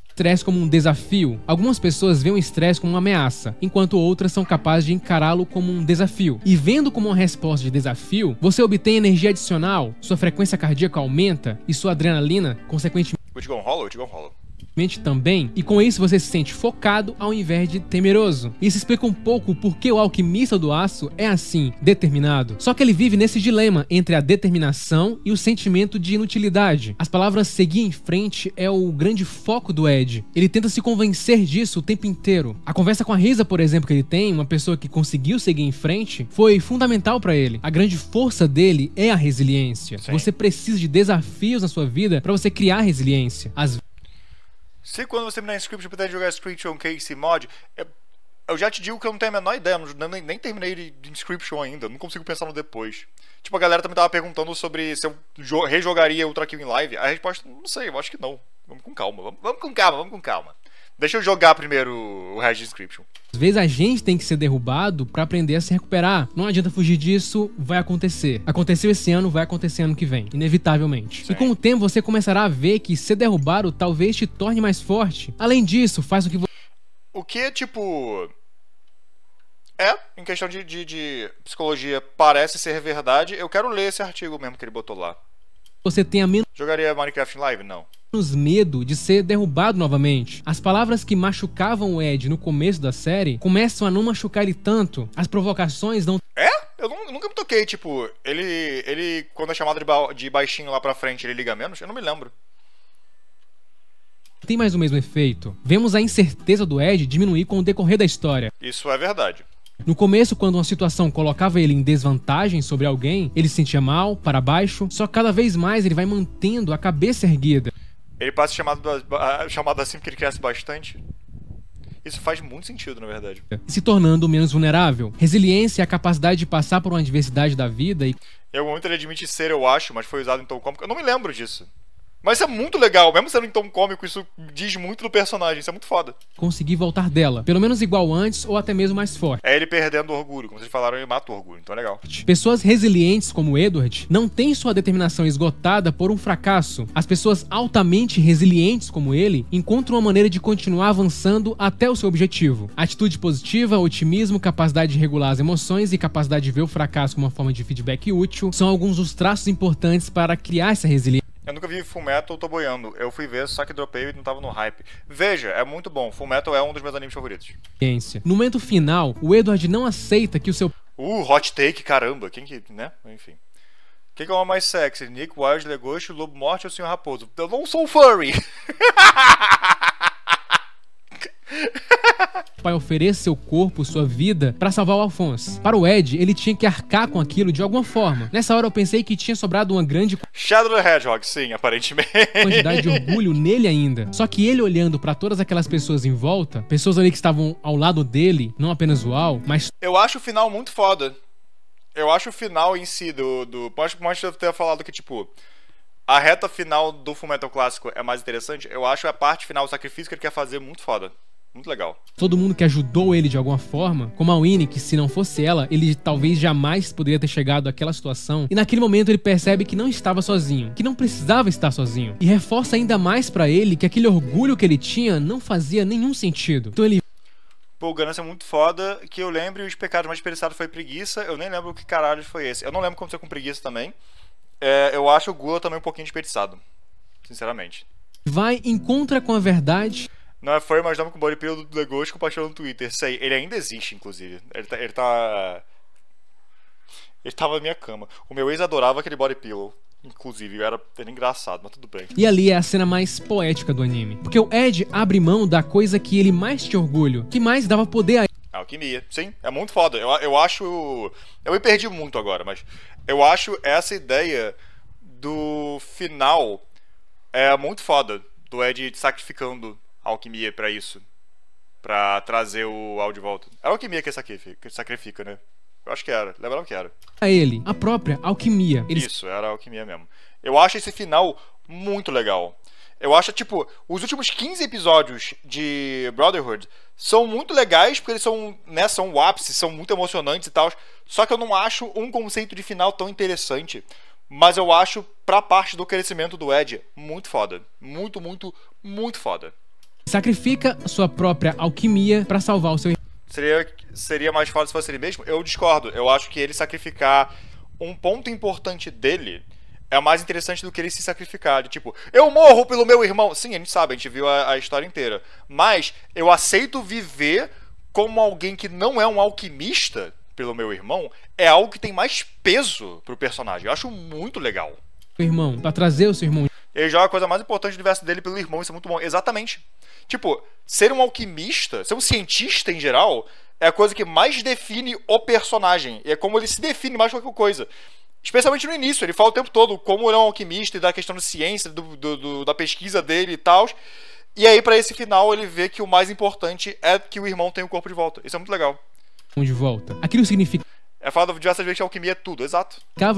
estresse como um desafio. Algumas pessoas veem o estresse como uma ameaça, enquanto outras são capazes de encará-lo como um desafio. E vendo como uma resposta de desafio, você obtém energia adicional, sua frequência cardíaca aumenta e sua adrenalina, consequentemente, Uchigão Hollow, Uchigão Hollow. também, e com isso você se sente focado ao invés de temeroso. Isso explica um pouco por que o alquimista do aço é assim, determinado. Só que ele vive nesse dilema entre a determinação e o sentimento de inutilidade. As palavras seguir em frente é o grande foco do Ed. Ele tenta se convencer disso o tempo inteiro. A conversa com a Risa, por exemplo, que ele tem, uma pessoa que conseguiu seguir em frente, foi fundamental pra ele. A grande força dele é a resiliência. Sim. Você precisa de desafios na sua vida pra você criar resiliência. Se quando você terminar Inscription pretende jogar Inscription Case Mod, eu já te digo que eu não tenho a menor ideia, nem terminei de Inscription ainda, não consigo pensar no depois. Tipo, a galera também tava perguntando sobre se eu rejogaria Ultra Kill em live. A resposta, não sei, eu acho que não. Vamos com calma, vamos com calma. Deixa eu jogar primeiro o resto de Inscription. Às vezes a gente tem que ser derrubado pra aprender a se recuperar. Não adianta fugir disso, vai acontecer. Aconteceu esse ano, vai acontecer ano que vem, inevitavelmente. Sim. E com o tempo você começará a ver que ser derrubado talvez te torne mais forte. Além disso, faz com que O que, tipo... em questão de psicologia, parece ser verdade. Eu quero ler esse artigo mesmo que ele botou lá. você tenha menos Jogaria Minecraft em live? Não. medo de ser derrubado novamente. As palavras que machucavam o Ed no começo da série começam a não machucar ele tanto. As provocações não Eu nunca me toquei, tipo, ele quando é chamado de baixinho lá pra frente, ele liga menos? Eu não me lembro. têm mais o mesmo efeito. Vemos a incerteza do Ed diminuir com o decorrer da história. Isso é verdade. No começo, quando uma situação colocava ele em desvantagem sobre alguém, ele se sentia mal, para baixo, só que cada vez mais ele vai mantendo a cabeça erguida. Ele passa chamado assim porque ele cresce bastante. Isso faz muito sentido, na verdade. Se tornando menos vulnerável. Resiliência é a capacidade de passar por uma adversidade da vida e Em algum momento ele admite ser, eu acho, mas foi usado em tom cômico. Eu não me lembro disso. Mas isso é muito legal, mesmo sendo em tom cômico, isso diz muito do personagem, isso é muito foda. conseguir voltar dela, pelo menos igual antes ou até mesmo mais forte. É ele perdendo o orgulho, como vocês falaram, ele mata o orgulho, então é legal. Pessoas resilientes como Edward não têm sua determinação esgotada por um fracasso. As pessoas altamente resilientes como ele encontram uma maneira de continuar avançando até o seu objetivo. Atitude positiva, otimismo, capacidade de regular as emoções e capacidade de ver o fracasso como uma forma de feedback útil são alguns dos traços importantes para criar essa resiliência. Eu nunca vi Fullmetal, tô boiando. Eu fui ver, só que dropei e não tava no hype. Veja, é muito bom. Fullmetal é um dos meus animes favoritos. No momento final, o Edward não aceita que o seu Hot take, caramba. Quem que, né? Enfim. Quem que é o mais sexy? Nick, Wild, Legoshi, Lobo Morte ou Sr. Raposo? Eu não sou furry! pai ofereça seu corpo, sua vida, pra salvar o Alphonse. Para o Ed, ele tinha que arcar com aquilo de alguma forma. Nessa hora eu pensei que tinha sobrado uma grande Shadow the Hedgehog, sim, aparentemente. quantidade de orgulho nele ainda. Só que ele olhando pra todas aquelas pessoas em volta, pessoas ali que estavam ao lado dele, não apenas o Al, mas Eu acho o final muito foda. Eu acho o final em si Por mais que eu tenha falado que, tipo, a reta final do Fullmetal Clássico é mais interessante, eu acho a parte final, o sacrifício que ele quer fazer, muito foda. Muito legal. todo mundo que ajudou ele de alguma forma, como a Winnie, que se não fosse ela, ele talvez jamais poderia ter chegado àquela situação. E naquele momento ele percebe que não estava sozinho, que não precisava estar sozinho. E reforça ainda mais pra ele que aquele orgulho que ele tinha não fazia nenhum sentido. Então ele Pô, o Ganância é muito foda, que eu lembro, e os pecados mais desperdiçados foi preguiça, eu nem lembro o que caralho foi esse. Eu não lembro como aconteceu com preguiça também. Eu acho o Gula também um pouquinho desperdiçado, sinceramente. vai, encontra com a verdade. Não é fã, mas nome com o Body Pillow do Legos compartilhou no Twitter. Sei, ele ainda existe, inclusive. Ele tava na minha cama. O meu ex adorava aquele Body Pillow. Inclusive, era engraçado, mas tudo bem. E ali é a cena mais poética do anime. Porque o Ed abre mão da coisa que ele mais tinha orgulho, que mais dava poder a Alquimia, sim, é muito foda. Eu acho. Eu me perdi muito agora, mas eu acho essa ideia do final muito foda. Do Ed sacrificando a alquimia pra isso. Pra trazer o Al de volta. É a alquimia que sacrifica, né? Eu acho que era, lembrava que era. ele, a própria alquimia. Ele Isso, era a alquimia mesmo. Eu acho esse final muito legal. Eu acho, tipo, os últimos 15 episódios de Brotherhood são muito legais, porque eles são, né, são o ápice, são muito emocionantes e tal. Só que eu não acho um conceito de final tão interessante. Mas eu acho, pra parte do crescimento do Ed, muito foda. Muito, muito, muito foda. sacrifica sua própria alquimia pra salvar o seu Seria mais foda se fosse ele mesmo? Eu discordo. Eu acho que ele sacrificar um ponto importante dele é mais interessante do que ele se sacrificar. De tipo, eu morro pelo meu irmão. Sim, a gente sabe, a gente viu a história inteira. Mas eu aceito viver como alguém que não é um alquimista pelo meu irmão. É algo que tem mais peso pro personagem. Eu acho muito legal. irmão, pra trazer o seu irmão. Ele joga a coisa mais importante do universo dele pelo irmão, isso é muito bom. Exatamente. Tipo, ser um alquimista, ser um cientista em geral, é a coisa que mais define o personagem. E é como ele se define mais que qualquer coisa. Especialmente no início, ele fala o tempo todo como ele é um alquimista e da questão de ciência, da pesquisa dele e tal. E aí, pra esse final, ele vê que o mais importante é que o irmão tenha o corpo de volta. Isso é muito legal. De volta. Aquilo significava É falado diversas vezes que a alquimia é tudo, exato.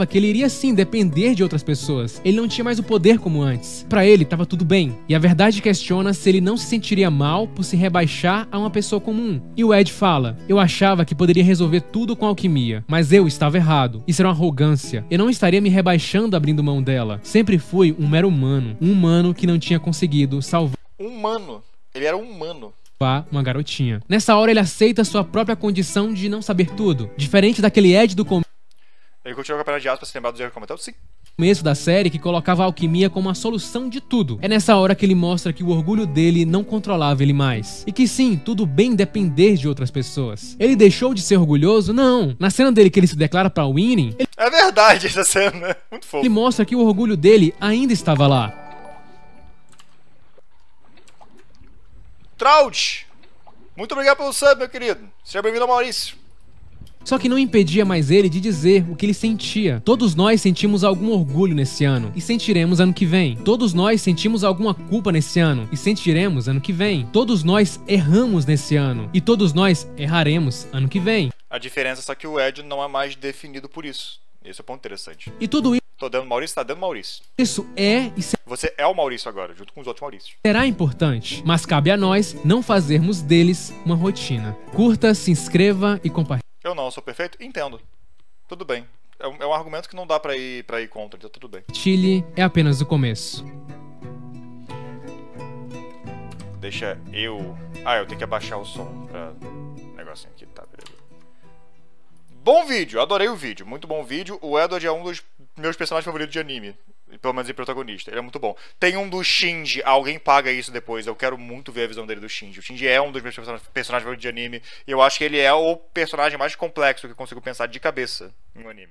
que ele iria sim depender de outras pessoas. Ele não tinha mais o poder como antes. Pra ele, tava tudo bem. E a verdade questiona se ele não se sentiria mal por se rebaixar a uma pessoa comum. E o Ed fala: eu achava que poderia resolver tudo com alquimia, mas eu estava errado. Isso era uma arrogância. Eu não estaria me rebaixando abrindo mão dela. Sempre fui um mero humano. Um humano que não tinha conseguido salvar Humano. Ele era um humano. uma garotinha. Nessa hora ele aceita sua própria condição de não saber tudo. Diferente daquele Ed do Ele continuou o campeonato de aspas pra se lembrar dos erros comentados? Sim. começo da série que colocava a alquimia como a solução de tudo. É nessa hora que ele mostra que o orgulho dele não controlava ele mais. E que sim, tudo bem depender de outras pessoas. Ele deixou de ser orgulhoso? Não. Na cena dele que ele se declara pra Winnie, É verdade essa cena. Muito fofo. ele mostra que o orgulho dele ainda estava lá. Trout! Muito obrigado pelo sub, meu querido. Seja bem-vindo ao Maurício. Só que não impedia mais ele de dizer o que ele sentia. Todos nós sentimos algum orgulho nesse ano e sentiremos ano que vem. Todos nós sentimos alguma culpa nesse ano e sentiremos ano que vem. Todos nós erramos nesse ano e todos nós erraremos ano que vem. A diferença é só que o Ed não é mais definido por isso. Esse é o ponto interessante. E tudo Tô dando Maurício, tá dando Maurício. isso é e Você é o Maurício agora, junto com os outros Maurícios. será importante, mas cabe a nós não fazermos deles uma rotina. Curta, se inscreva e compartilhe. Eu não sou perfeito? Entendo. Tudo bem. É um argumento que não dá pra ir contra, então tudo bem. Chile é apenas o começo. Deixa eu... eu tenho que abaixar o som pra... negocinho aqui, tá, beleza. Bom vídeo, adorei o vídeo, muito bom vídeo. O Edward é um dos meus personagens favoritos de anime, pelo menos em protagonista, ele é muito bom. Tem um do Shinji, alguém paga isso depois, eu quero muito ver a visão dele do Shinji. O Shinji é um dos meus personagens favoritos de anime, e eu acho que ele é o personagem mais complexo que eu consigo pensar de cabeça em um anime.